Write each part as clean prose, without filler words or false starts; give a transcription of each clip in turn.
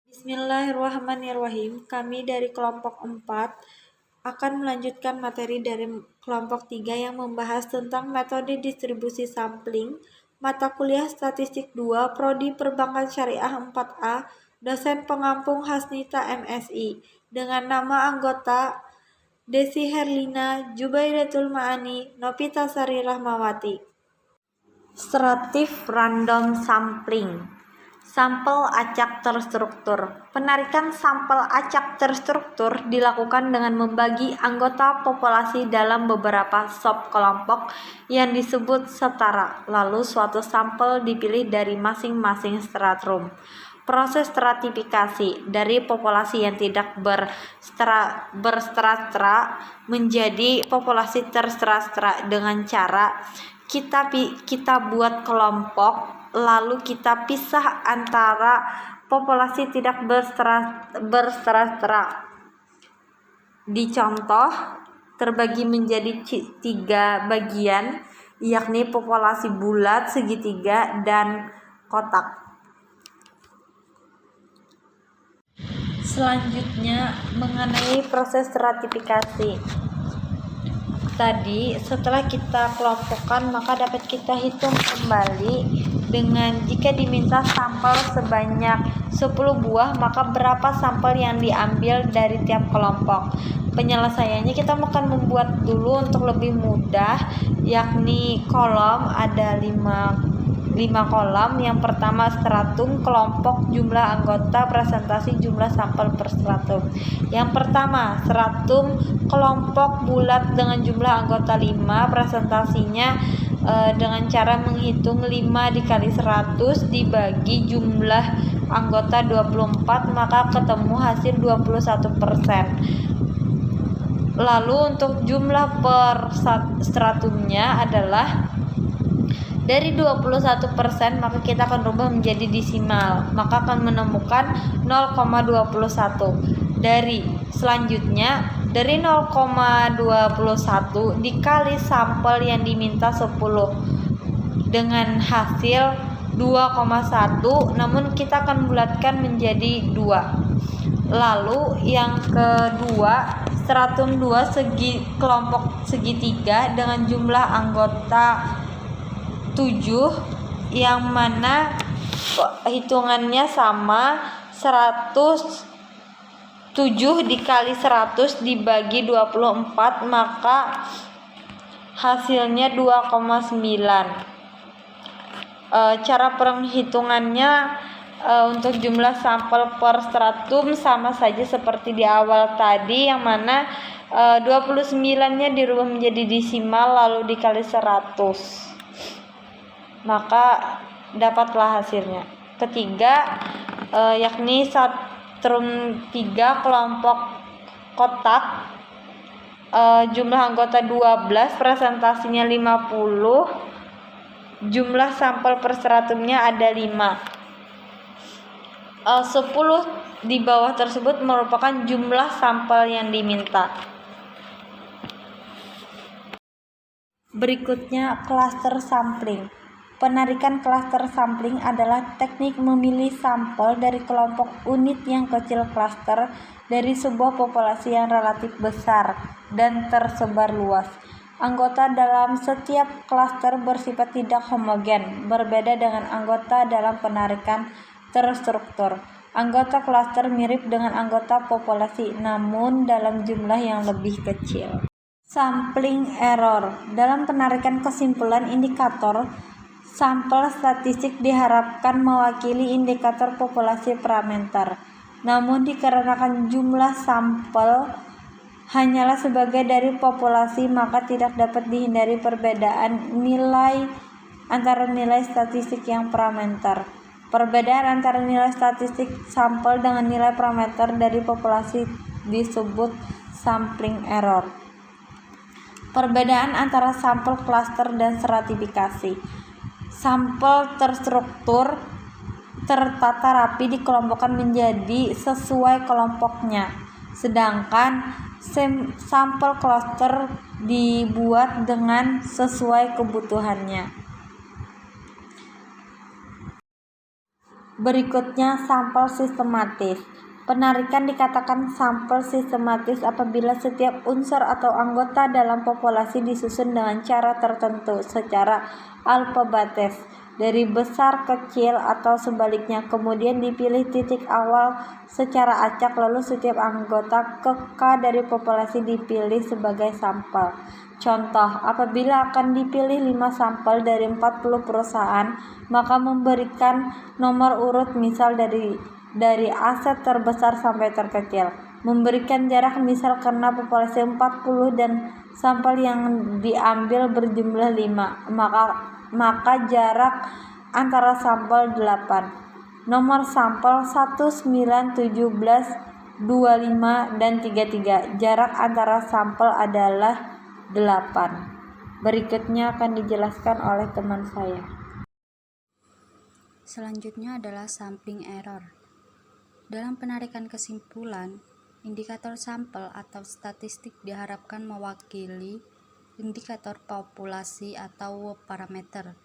Bismillahirrahmanirrahim. Kami dari kelompok 4 akan melanjutkan materi dari kelompok 3 yang membahas tentang metode distribusi sampling, mata kuliah statistik 2, Prodi Perbankan Syariah 4A, dosen pengampung Hasnita MSI, dengan nama anggota Desi Herlina, Jubaidatul Ma'ani, Novita Sari Rahmawati. Stratif random sampling. Sampel acak terstruktur. Penarikan sampel acak terstruktur dilakukan dengan membagi anggota populasi dalam beberapa subkelompok yang disebut setara. Lalu suatu sampel dipilih dari masing-masing stratum. Proses stratifikasi dari populasi yang tidak berstrata menjadi populasi terstrata dengan cara kita buat kelompok, lalu kita pisah antara populasi tidak berstrata. Dicontoh, terbagi menjadi 3 bagian, yakni populasi bulat, segitiga, dan kotak. Selanjutnya, mengenai proses stratifikasi. Tadi setelah kita kelompokkan, maka dapat kita hitung kembali dengan jika diminta sampel sebanyak 10 buah, maka berapa sampel yang diambil dari tiap kelompok. Penyelesaiannya kita akan membuat dulu untuk lebih mudah, yakni kolom ada 5 kolom. Yang pertama stratum, kelompok, jumlah anggota, presentasi, jumlah sampel per stratum. Yang pertama stratum, kelompok bulat dengan jumlah anggota 5, presentasinya dengan cara menghitung 5 dikali 100 dibagi jumlah anggota 24, maka ketemu hasil 21%. Lalu untuk jumlah per stratumnya adalah dari 21%, maka kita akan rubah menjadi desimal, maka akan menemukan 0,21. Selanjutnya dari 0,21 dikali sampel yang diminta 10 dengan hasil 2,1, namun kita akan bulatkan menjadi 2. Lalu yang kedua, stratum 2 kelompok segitiga dengan jumlah anggota 7, yang mana hitungannya sama, 7 dikali 100 dibagi 24, maka hasilnya 2,9. Cara perhitungannya untuk jumlah sampel per stratum sama saja seperti di awal tadi, yang mana 29-nya dirubah menjadi desimal lalu dikali 100, maka dapatlah hasilnya. Ketiga, yakni stratum 3 kelompok kotak, jumlah anggota 12, presentasinya 50, jumlah sampel per stratumnya ada 5. 10 di bawah tersebut merupakan jumlah sampel yang diminta. Berikutnya, cluster sampling. Penarikan cluster sampling adalah teknik memilih sampel dari kelompok unit yang kecil cluster dari sebuah populasi yang relatif besar dan tersebar luas. Anggota dalam setiap cluster bersifat tidak homogen, berbeda dengan anggota dalam penarikan terstruktur. Anggota cluster mirip dengan anggota populasi, namun dalam jumlah yang lebih kecil. Sampling error. Dalam penarikan kesimpulan indikator, sampel statistik diharapkan mewakili indikator populasi parameter. Namun dikarenakan jumlah sampel hanyalah sebagai dari populasi, maka tidak dapat dihindari perbedaan nilai antara nilai statistik yang parameter. Perbedaan antara nilai statistik sampel dengan nilai parameter dari populasi disebut sampling error. Perbedaan antara sampel cluster dan stratifikasi. Sampel terstruktur tertata rapi dikelompokkan menjadi sesuai kelompoknya, sedangkan sampel cluster dibuat dengan sesuai kebutuhannya. Berikutnya, sampel sistematis. Penarikan dikatakan sampel sistematis apabila setiap unsur atau anggota dalam populasi disusun dengan cara tertentu secara alfabetis dari besar kecil atau sebaliknya, kemudian dipilih titik awal secara acak, lalu setiap anggota K dari populasi dipilih sebagai sampel. Contoh, apabila akan dipilih 5 sampel dari 40 perusahaan, maka memberikan nomor urut misal dari aset terbesar sampai terkecil. Memberikan jarak misal karena populasi 40 dan sampel yang diambil berjumlah 5, maka jarak antara sampel 8. Nomor sampel 1, 9, 17, 25, dan 33. Jarak antara sampel adalah 8. Berikutnya akan dijelaskan oleh teman saya. Selanjutnya adalah sampling error. Dalam penarikan kesimpulan, indikator sampel atau statistik diharapkan mewakili indikator populasi atau parameter.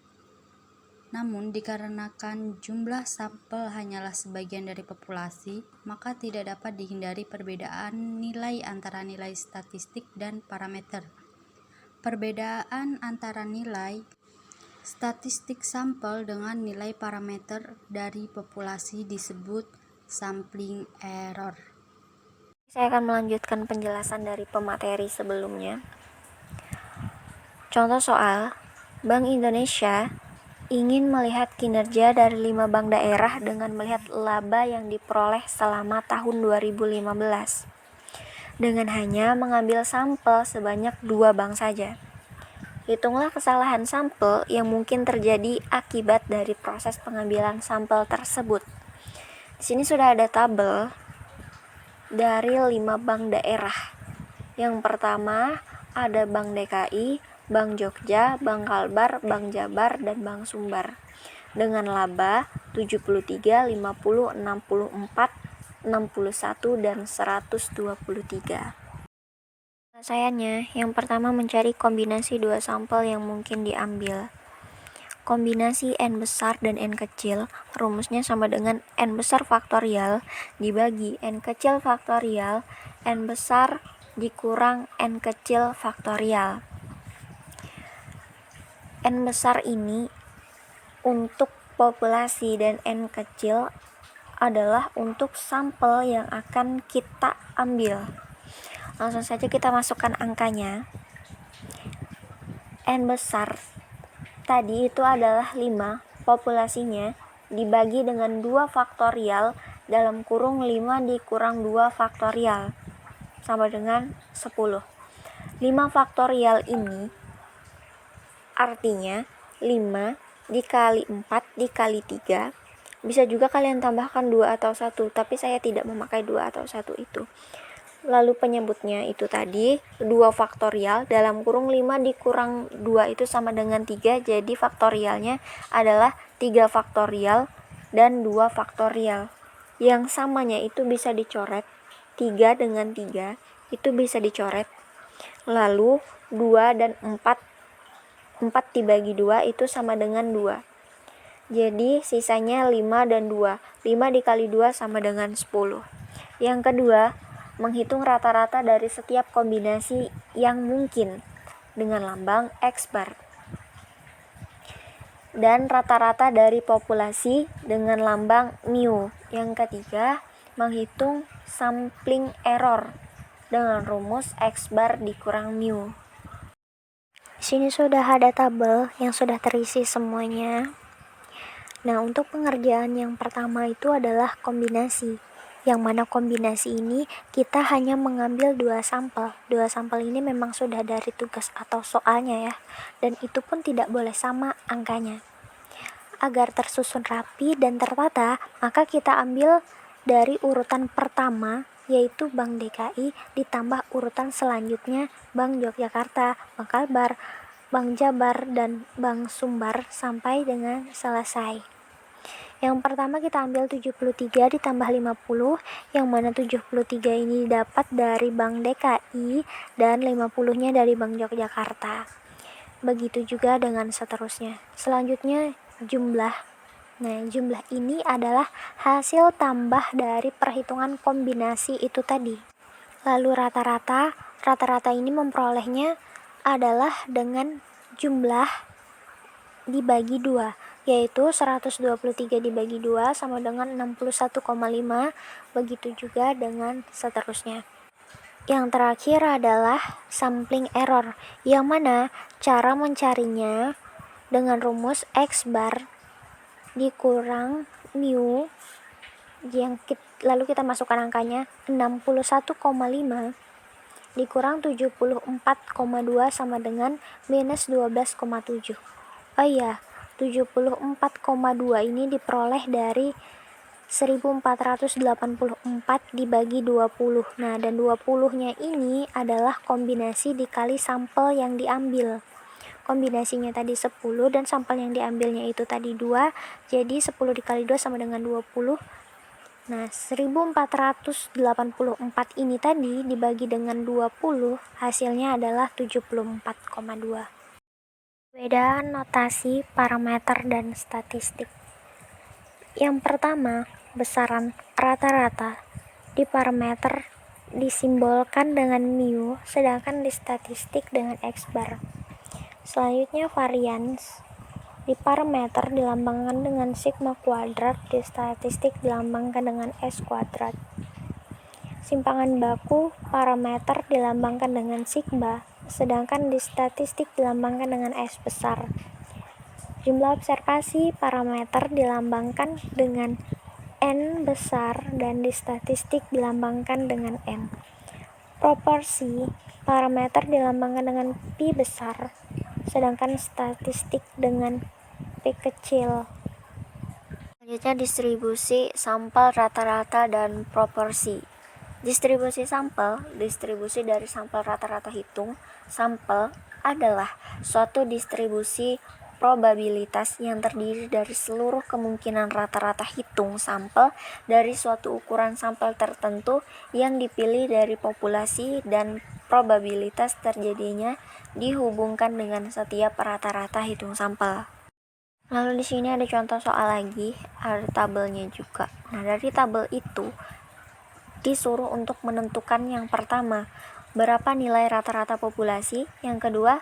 Namun, dikarenakan jumlah sampel hanyalah sebagian dari populasi, maka tidak dapat dihindari perbedaan nilai antara nilai statistik dan parameter. Perbedaan antara nilai statistik sampel dengan nilai parameter dari populasi disebut sampling error. Saya akan melanjutkan penjelasan dari pemateri sebelumnya. Contoh soal, Bank Indonesia ingin melihat kinerja dari 5 bank daerah dengan melihat laba yang diperoleh selama tahun 2015 dengan hanya mengambil sampel sebanyak 2 bank saja. Hitunglah kesalahan sampel yang mungkin terjadi akibat dari proses pengambilan sampel tersebut. Di sini sudah ada tabel dari 5 bank daerah. Yang pertama ada Bank DKI, Bank Jogja, Bank Kalbar, Bank Jabar, dan Bank Sumbar. Dengan laba 73, 50, 64, 61, dan 123. Penyelesaiannya, yang pertama mencari kombinasi 2 sampel yang mungkin diambil. Kombinasi N besar dan N kecil, rumusnya sama dengan N besar faktorial dibagi N kecil faktorial, N besar dikurang N kecil faktorial. N besar ini untuk populasi dan N kecil adalah untuk sampel yang akan kita ambil. Langsung saja kita masukkan angkanya. N besar tadi itu adalah 5, populasinya dibagi dengan 2 faktorial dalam kurung 5 dikurang 2 faktorial sama dengan 10. 5 faktorial ini artinya 5 dikali 4 dikali 3. Bisa juga kalian tambahkan 2 atau 1, tapi saya tidak memakai 2 atau 1 itu. Lalu penyebutnya itu tadi 2 faktorial dalam kurung 5 dikurang 2 itu sama dengan 3, jadi faktorialnya adalah 3 faktorial dan 2 faktorial. Yang samanya itu bisa dicoret, 3 dengan 3 itu bisa dicoret. Lalu 2 dan 4 dibagi 2 itu sama dengan 2. Jadi sisanya 5 dan 2. 5 dikali 2 sama dengan 10. Yang kedua, menghitung rata-rata dari setiap kombinasi yang mungkin dengan lambang X bar. Dan rata-rata dari populasi dengan lambang mu. Yang ketiga, menghitung sampling error dengan rumus X bar dikurang mu. Di sini sudah ada tabel yang sudah terisi semuanya. Nah, untuk pengerjaan yang pertama itu adalah kombinasi. Yang mana kombinasi ini kita hanya mengambil 2 sampel. 2 sampel ini memang sudah dari tugas atau soalnya ya. Dan itu pun tidak boleh sama angkanya. Agar tersusun rapi dan tertata, maka kita ambil dari urutan pertama yaitu Bank DKI ditambah urutan selanjutnya Bank Yogyakarta, Bank Kalbar, Bank Jabar, dan Bank Sumbar sampai dengan selesai. Yang pertama kita ambil 73 ditambah 50, yang mana 73 ini dapat dari Bank DKI dan 50-nya dari Bank Yogyakarta. Begitu juga dengan seterusnya. Selanjutnya jumlah Nah, jumlah ini adalah hasil tambah dari perhitungan kombinasi itu tadi. Lalu rata-rata ini memperolehnya adalah dengan jumlah dibagi 2, yaitu 123 dibagi 2 sama dengan 61,5, begitu juga dengan seterusnya. Yang terakhir adalah sampling error, yang mana cara mencarinya dengan rumus X bar dikurang mu, lalu kita masukkan angkanya 61,5 dikurang 74,2 sama dengan minus 12,7. Oh iya, 74,2 ini diperoleh dari 1484 dibagi 20. Nah, dan 20-nya ini adalah kombinasi dikali sampel yang diambil. Kombinasinya tadi 10 dan sampel yang diambilnya itu tadi 2, jadi 10 dikali 2 sama dengan 20. Nah, 1484 ini tadi dibagi dengan 20, hasilnya adalah 74,2. Perbedaan notasi parameter dan statistik. Yang pertama, besaran rata-rata di parameter disimbolkan dengan mu, sedangkan di statistik dengan X bar. Selanjutnya, varians di parameter dilambangkan dengan sigma kuadrat, di statistik dilambangkan dengan S kuadrat. Simpangan baku parameter dilambangkan dengan sigma, sedangkan di statistik dilambangkan dengan S besar. Jumlah observasi parameter dilambangkan dengan N besar dan di statistik dilambangkan dengan N. Proporsi parameter dilambangkan dengan Pi besar, sedangkan statistik dengan P kecil. Selanjutnya, distribusi sampel rata-rata dan proporsi. Distribusi sampel, distribusi dari sampel rata-rata hitung sampel adalah suatu distribusi probabilitas yang terdiri dari seluruh kemungkinan rata-rata hitung sampel dari suatu ukuran sampel tertentu yang dipilih dari populasi, dan probabilitas terjadinya dihubungkan dengan setiap rata-rata hitung sampel. Lalu di sini ada contoh soal lagi, ada tabelnya juga. Nah, dari tabel itu disuruh untuk menentukan yang pertama, berapa nilai rata-rata populasi, yang kedua,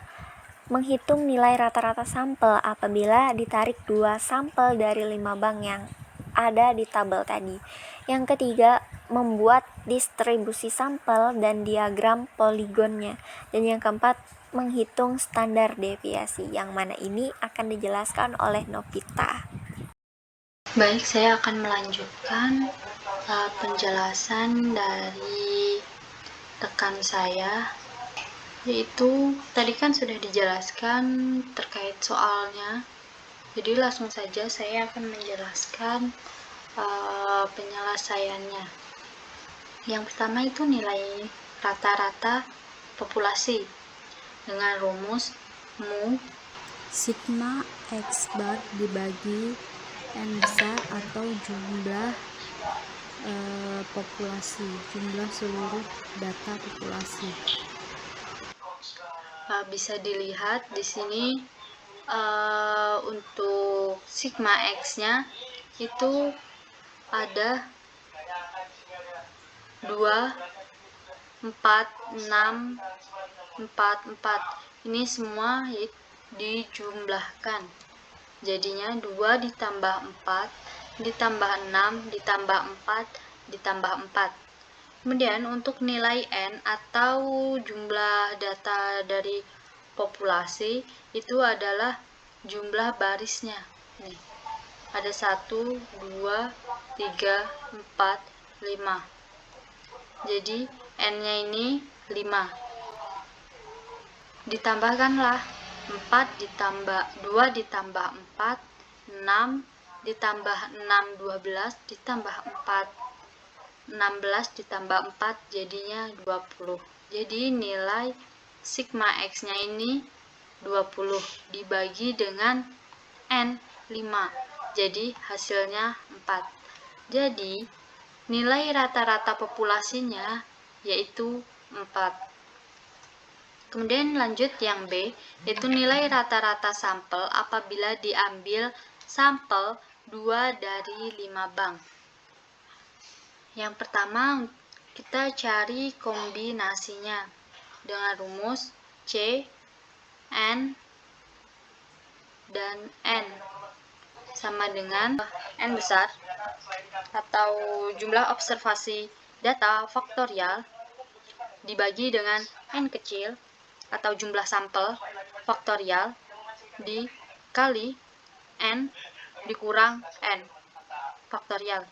menghitung nilai rata-rata sampel apabila ditarik 2 sampel dari 5 bank yang ada di tabel tadi. Yang ketiga, membuat distribusi sampel dan diagram poligonnya. Dan yang keempat, menghitung standar deviasi, yang mana ini akan dijelaskan oleh Novita. Baik, saya akan melanjutkan penjelasan dari rekan saya, yaitu tadi kan sudah dijelaskan terkait soalnya, jadi langsung saja saya akan menjelaskan penyelesaiannya. Yang pertama itu nilai rata-rata populasi dengan rumus mu sigma X bar dibagi N besar atau jumlah populasi, jumlah seluruh data populasi. Bisa dilihat di sini untuk sigma X-nya itu ada 2, 4, 6, 4, 4. Ini semua dijumlahkan. Jadinya 2 ditambah 4 ditambah 6 ditambah 4 ditambah 4. Kemudian untuk nilai N atau jumlah data dari populasi itu adalah jumlah barisnya. Nih, ada 1, 2, 3, 4, 5. Jadi N-nya ini 5. Ditambahkanlah 4 ditambah 2 ditambah 4, 6 ditambah 6, 12 ditambah 4, 16 ditambah 4 jadinya 20. Jadi nilai sigma X-nya ini 20 dibagi dengan N 5. Jadi hasilnya 4. Jadi nilai rata-rata populasinya yaitu 4. Kemudian lanjut yang B, yaitu nilai rata-rata sampel apabila diambil sampel 2 dari 5 bank. Yang pertama, kita cari kombinasinya dengan rumus C, N, dan N sama dengan N besar atau jumlah observasi data faktorial dibagi dengan N kecil atau jumlah sampel faktorial dikali N dikurang N faktorial.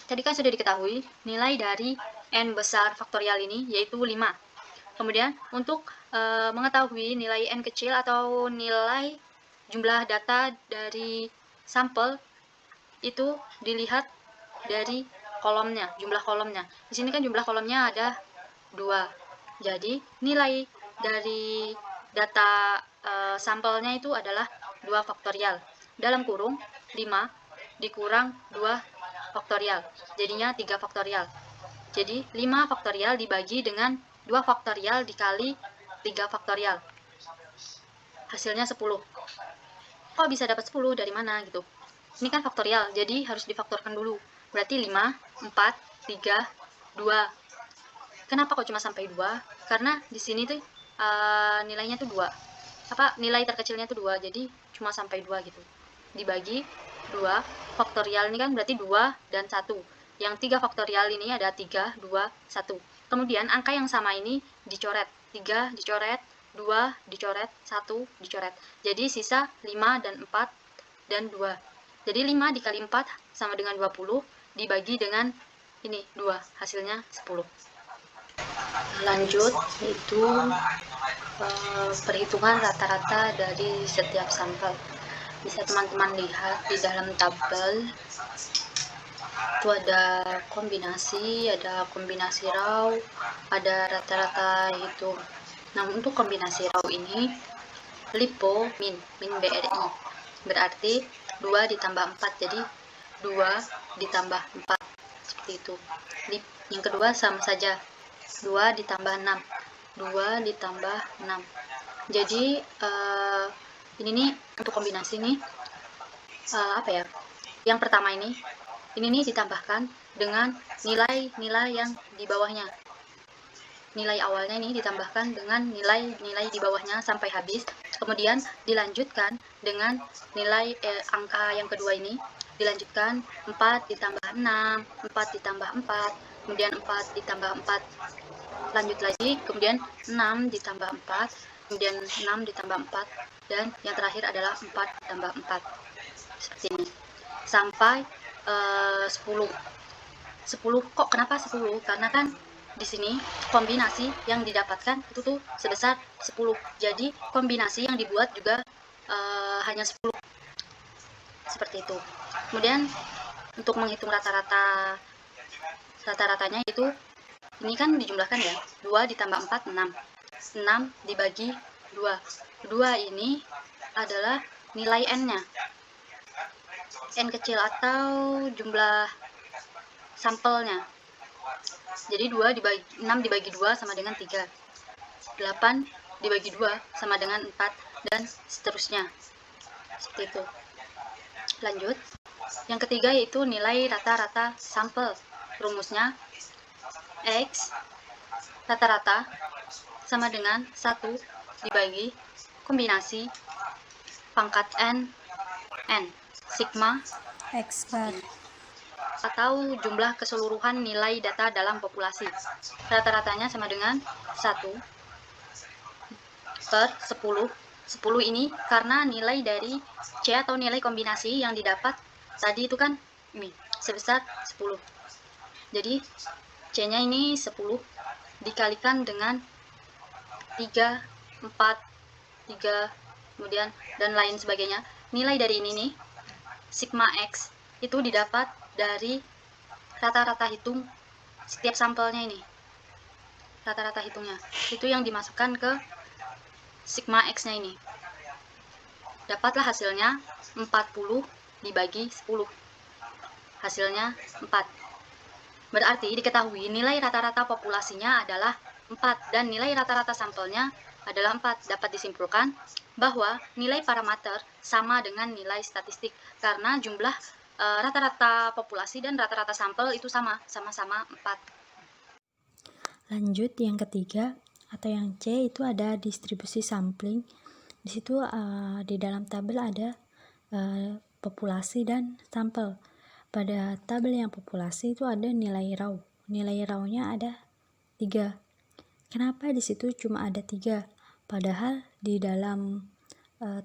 Tadi kan sudah diketahui nilai dari N besar faktorial ini yaitu 5. Kemudian untuk mengetahui nilai N kecil atau nilai jumlah data dari sampel itu dilihat dari kolomnya, jumlah kolomnya. Di sini kan jumlah kolomnya ada 2. Jadi nilai dari data sampelnya itu adalah 2 faktorial. Dalam kurung 5 dikurang 2 faktorial. Jadinya 3 faktorial. Jadi 5 faktorial dibagi dengan 2 faktorial dikali 3 faktorial. Hasilnya 10. Kok bisa dapat 10 dari mana gitu? Ini kan faktorial, jadi harus difaktorkan dulu. Berarti 5, 4, 3, 2. Kenapa kok cuma sampai 2? Karena di sini tuh nilainya tuh 2. Nilai terkecilnya tuh 2, jadi cuma sampai 2 gitu. Dibagi 2, faktorial ini kan berarti 2 dan 1. Yang 3 faktorial ini ada 3, 2, 1. Kemudian angka yang sama ini dicoret. 3 dicoret, 2 dicoret, 1 dicoret. Jadi sisa 5 dan 4 dan 2. Jadi 5 dikali 4 sama dengan 20, dibagi dengan ini 2, hasilnya 10. Lanjut, itu perhitungan rata-rata dari setiap sampel. Bisa teman-teman lihat di dalam tabel itu ada kombinasi raw, ada rata-rata hitung. Nah, untuk kombinasi raw ini LIPO min BRI berarti 2 ditambah 4, jadi 2 ditambah 4 seperti itu. Yang kedua sama saja, 2 ditambah 6, 2 ditambah 6. Jadi ini nih untuk kombinasi nih yang pertama ini nih ditambahkan dengan nilai-nilai yang di bawahnya. Nilai awalnya ini ditambahkan dengan nilai di bawahnya sampai habis. Kemudian dilanjutkan dengan nilai angka yang kedua ini dilanjutkan 4 ditambah 6, 4 ditambah 4, kemudian 4 ditambah 4, lanjut lagi, kemudian 6 ditambah 4, kemudian 6 ditambah 4, dan yang terakhir adalah 4 ditambah 4. Seperti ini. Sampai 10. Kok kenapa 10? Karena kan di sini kombinasi yang didapatkan itu tuh sebesar 10. Jadi kombinasi yang dibuat juga hanya 10. Seperti itu. Kemudian untuk menghitung rata-ratanya itu ini kan dijumlahkan ya. 2 ditambah 4 6. 6 dibagi 2. 2 ini adalah nilai N-nya. N kecil atau jumlah sampelnya. Jadi 6 dibagi 2 sama dengan 3. 8 dibagi 2 sama dengan 4, dan seterusnya. Seperti itu. Lanjut. Yang ketiga yaitu nilai rata-rata sampel. Rumusnya X rata-rata sama dengan 1 dibagi kombinasi pangkat N sigma X bar. atau jumlah keseluruhan nilai data dalam populasi. Rata-ratanya sama dengan 1 per 10. 10 ini karena nilai dari C atau nilai kombinasi yang didapat tadi itu kan ini sebesar 10. Jadi C-nya ini 10 dikalikan dengan 3, 4, 3, kemudian dan lain sebagainya. Nilai dari ini nih, sigma X, itu didapat dari rata-rata hitung setiap sampelnya ini. Rata-rata hitungnya. Itu yang dimasukkan ke sigma X-nya ini. Dapatlah hasilnya 40 dibagi 10. Hasilnya 4. Berarti diketahui nilai rata-rata populasinya adalah 4 dan nilai rata-rata sampelnya adalah 4. Dapat disimpulkan bahwa nilai parameter sama dengan nilai statistik karena jumlah rata-rata populasi dan rata-rata sampel itu sama-sama 4. Lanjut yang ketiga atau yang C itu ada distribusi sampling. Di situ di dalam tabel ada populasi dan sampel. Pada tabel yang populasi itu ada nilai raw. Nilai raw-nya ada 3. Kenapa di situ cuma ada 3? Padahal di dalam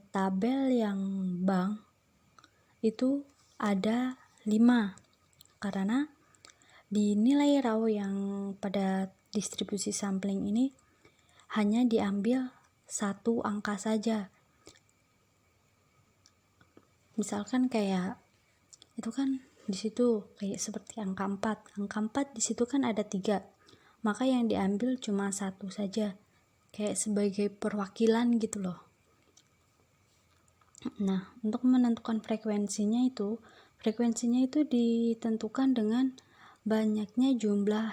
tabel yang bank itu ada 5. Karena di nilai raw yang pada distribusi sampling ini hanya diambil 1 angka saja. Misalkan kayak itu kan di situ kayak seperti angka 4. Angka 4 di situ kan ada 3. Maka yang diambil cuma 1 saja. Kayak sebagai perwakilan gitu loh. Nah, untuk menentukan frekuensinya itu ditentukan dengan banyaknya jumlah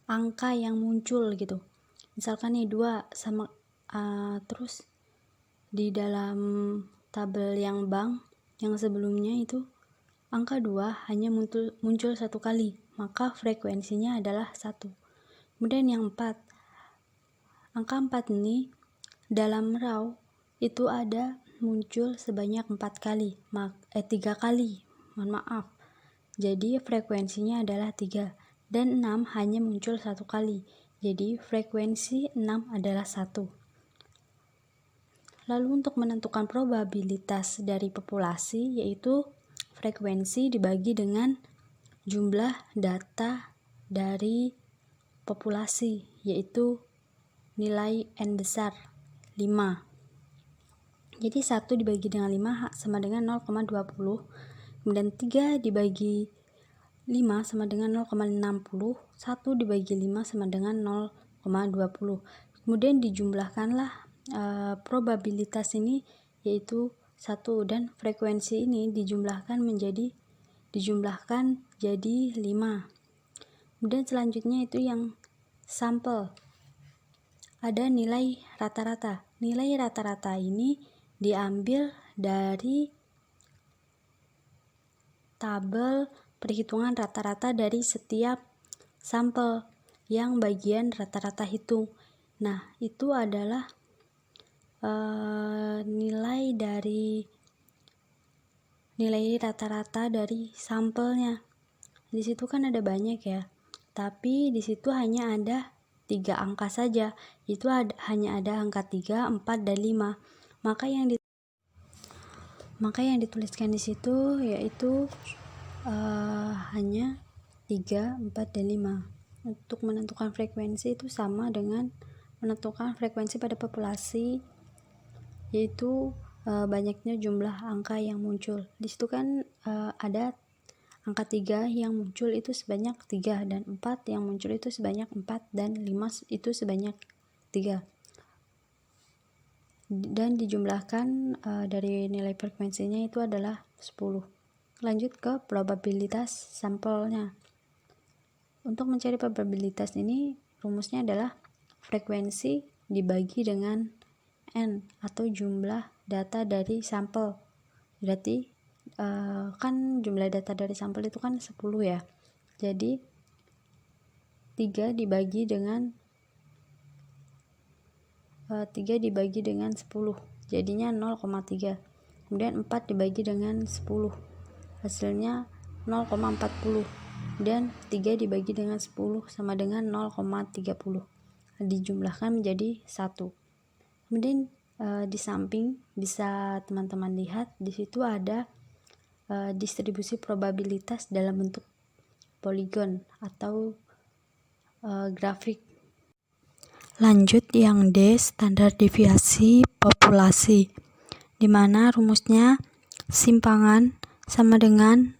angka yang muncul gitu. Misalkan nih 2 sama terus di dalam tabel yang bank yang sebelumnya itu angka 2 hanya muncul 1 kali, maka frekuensinya adalah 1. Kemudian yang 4, angka 4 ini dalam raw itu ada muncul sebanyak 3 kali, mohon maaf. Jadi frekuensinya adalah 3, dan 6 hanya muncul 1 kali. Jadi frekuensi 6 adalah 1. Lalu untuk menentukan probabilitas dari populasi, yaitu frekuensi dibagi dengan jumlah data dari populasi, yaitu nilai N besar 5. Jadi 1 dibagi dengan 5 sama dengan 0,20. Kemudian 3 dibagi 5 sama dengan 0,60. 1 dibagi 5 sama dengan 0,20. Kemudian dijumlahkanlah probabilitas ini, yaitu 1, dan frekuensi ini dijumlahkan jadi 5. Kemudian selanjutnya itu yang sampel. Ada nilai rata-rata. Nilai rata-rata ini diambil dari tabel perhitungan rata-rata dari setiap sampel yang bagian rata-rata hitung. Nah, itu adalah nilai rata-rata dari sampelnya. Di situ kan ada banyak ya, tapi di situ hanya ada 3 angka saja. Itu hanya ada angka 3, 4, dan 5. Maka yang dituliskan di situ yaitu hanya 3, 4, dan 5. Untuk menentukan frekuensi itu sama dengan menentukan frekuensi pada populasi, yaitu banyaknya jumlah angka yang muncul. Di situ kan ada angka 3 yang muncul itu sebanyak 3, dan 4 yang muncul itu sebanyak 4, dan 5 itu sebanyak 3. Dan dijumlahkan dari nilai frekuensinya itu adalah 10. Lanjut ke probabilitas sampelnya. Untuk mencari probabilitas ini rumusnya adalah frekuensi dibagi dengan N atau jumlah data dari sampel. Berarti kan jumlah data dari sampel itu kan 10 ya. Jadi 3 dibagi dengan 10 jadinya 0,3. Kemudian 4 dibagi dengan 10 hasilnya 0,40. Dan 3 dibagi dengan 10 sama dengan 0,30. Dijumlahkan menjadi 1. Kemudian di samping bisa teman-teman lihat di situ ada distribusi probabilitas dalam bentuk poligon atau grafik. Lanjut yang D, standar deviasi populasi, di mana rumusnya simpangan sama dengan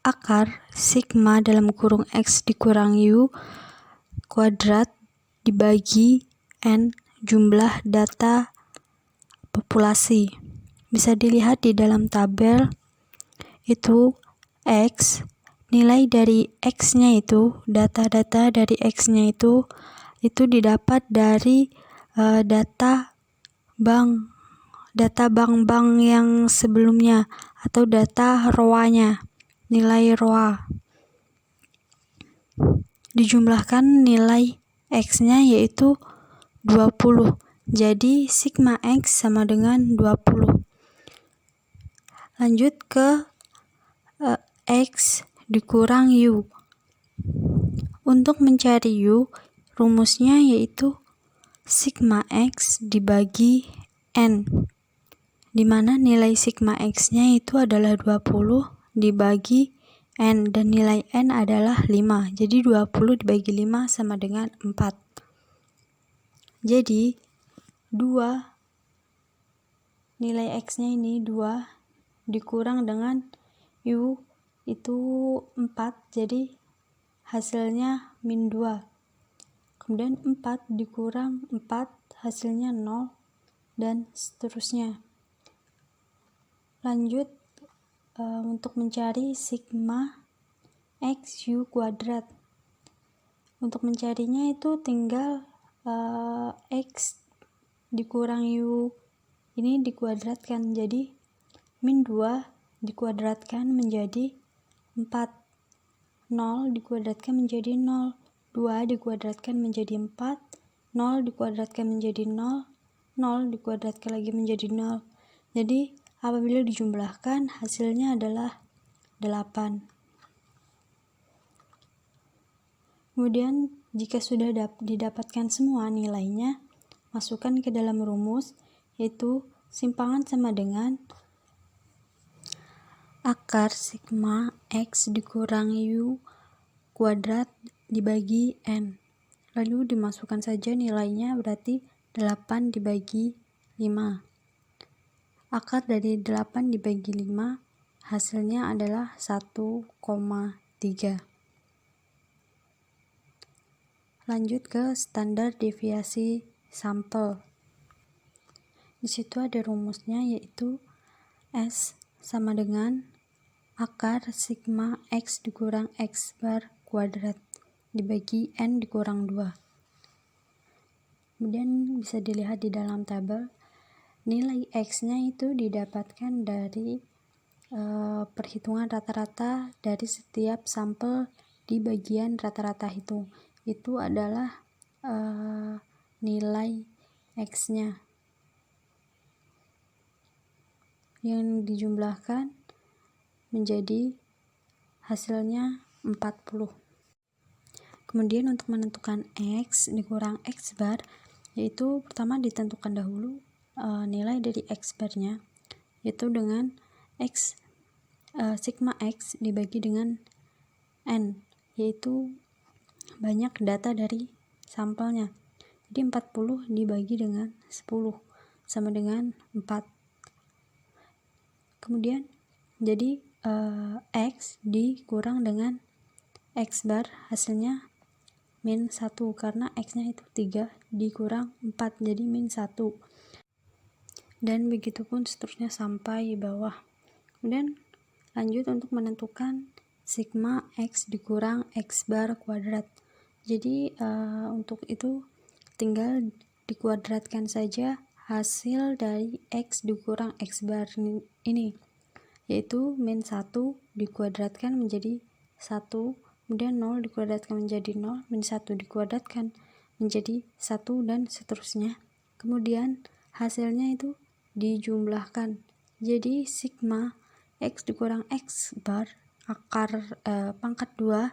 akar sigma dalam kurung X dikurang U kuadrat dibagi N jumlah data populasi. Bisa dilihat di dalam tabel itu X, nilai dari X-nya itu, data-data dari X-nya itu didapat dari data data bank-bank yang sebelumnya atau data ROA-nya, nilai ROA. Dijumlahkan nilai X-nya yaitu 20. Jadi sigma X sama dengan 20. Lanjut ke X dikurang U. Untuk mencari U, rumusnya yaitu sigma X dibagi N, di mana nilai sigma X-nya itu adalah 20 dibagi N, dan nilai N adalah 5. Jadi 20 dibagi 5 sama dengan 4. Jadi 2, nilai X-nya ini 2 dikurang dengan U itu 4, jadi hasilnya min 2. Kemudian 4 dikurang 4 hasilnya 0, dan seterusnya. Lanjut untuk mencari sigma X U kuadrat. Untuk mencarinya itu tinggal X dikurang U ini dikuadratkan, jadi min 2 dikuadratkan menjadi 4, 0 dikuadratkan menjadi 0, 2 dikuadratkan menjadi 4, 0 dikuadratkan menjadi 0, 0 dikuadratkan lagi menjadi 0. Jadi apabila dijumlahkan hasilnya adalah 8. Kemudian jika sudah didapatkan semua nilainya, masukkan ke dalam rumus, yaitu simpangan sama dengan akar sigma X dikurang U kuadrat dibagi N. Lalu dimasukkan saja nilainya, berarti 8 dibagi 5. Akar dari 8 dibagi 5 hasilnya adalah 1,3. Lanjut ke standar deviasi sampel. Di situ ada rumusnya, yaitu S sama dengan akar sigma X dikurang X bar kuadrat dibagi N dikurang 2. Kemudian bisa dilihat di dalam tabel, nilai X-nya itu didapatkan dari perhitungan rata-rata dari setiap sampel di bagian rata-rata itu adalah nilai X-nya yang dijumlahkan menjadi hasilnya 40. Kemudian untuk menentukan X dikurang X bar, yaitu pertama ditentukan dahulu nilai dari X barnya, yaitu dengan X sigma X dibagi dengan N, yaitu banyak data dari sampelnya. Jadi 40 dibagi dengan 10 sama dengan 4. Kemudian jadi X dikurang dengan X bar hasilnya min 1, karena X-nya itu 3 dikurang 4 jadi min 1. Dan begitu pun seterusnya sampai bawah. Kemudian lanjut untuk menentukan sigma X dikurang X bar kuadrat. Jadi untuk itu tinggal dikuadratkan saja hasil dari X dikurang X bar ini, yaitu min 1 dikuadratkan menjadi 1, kemudian 0 dikuadratkan menjadi 0, min 1 dikuadratkan menjadi 1, dan seterusnya. Kemudian hasilnya itu dijumlahkan, jadi sigma X dikurang X bar akar pangkat 2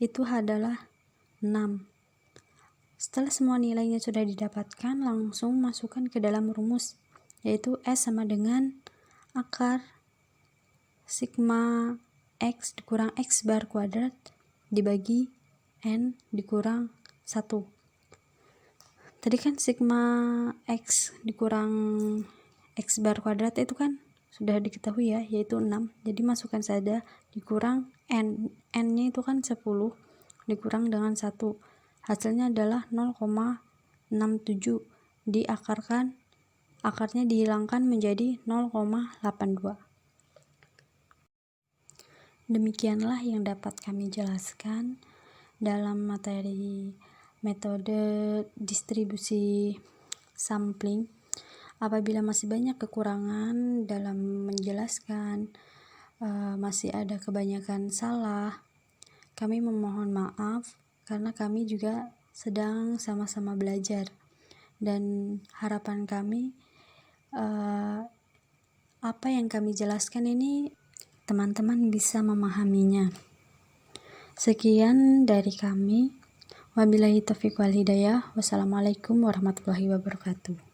itu adalah 6. Setelah semua nilainya sudah didapatkan, langsung masukkan ke dalam rumus, yaitu S sama dengan akar sigma X dikurang X bar kuadrat dibagi N dikurang 1. Tadi kan sigma X dikurang X bar kuadrat itu kan sudah diketahui ya, yaitu 6. Jadi masukkan saja dikurang N. N-nya itu kan 10 dikurang dengan 1. Hasilnya adalah 0,67. Diakarkan, akarnya dihilangkan menjadi 0,82. Demikianlah yang dapat kami jelaskan dalam materi metode distribusi sampling. Apabila masih banyak kekurangan dalam menjelaskan, masih ada kebanyakan salah, kami memohon maaf karena kami juga sedang sama-sama belajar, dan harapan kami apa yang kami jelaskan ini teman-teman bisa memahaminya. Sekian dari kami. Wabillahi taufiq wal hidayah. Wassalamualaikum warahmatullahi wabarakatuh.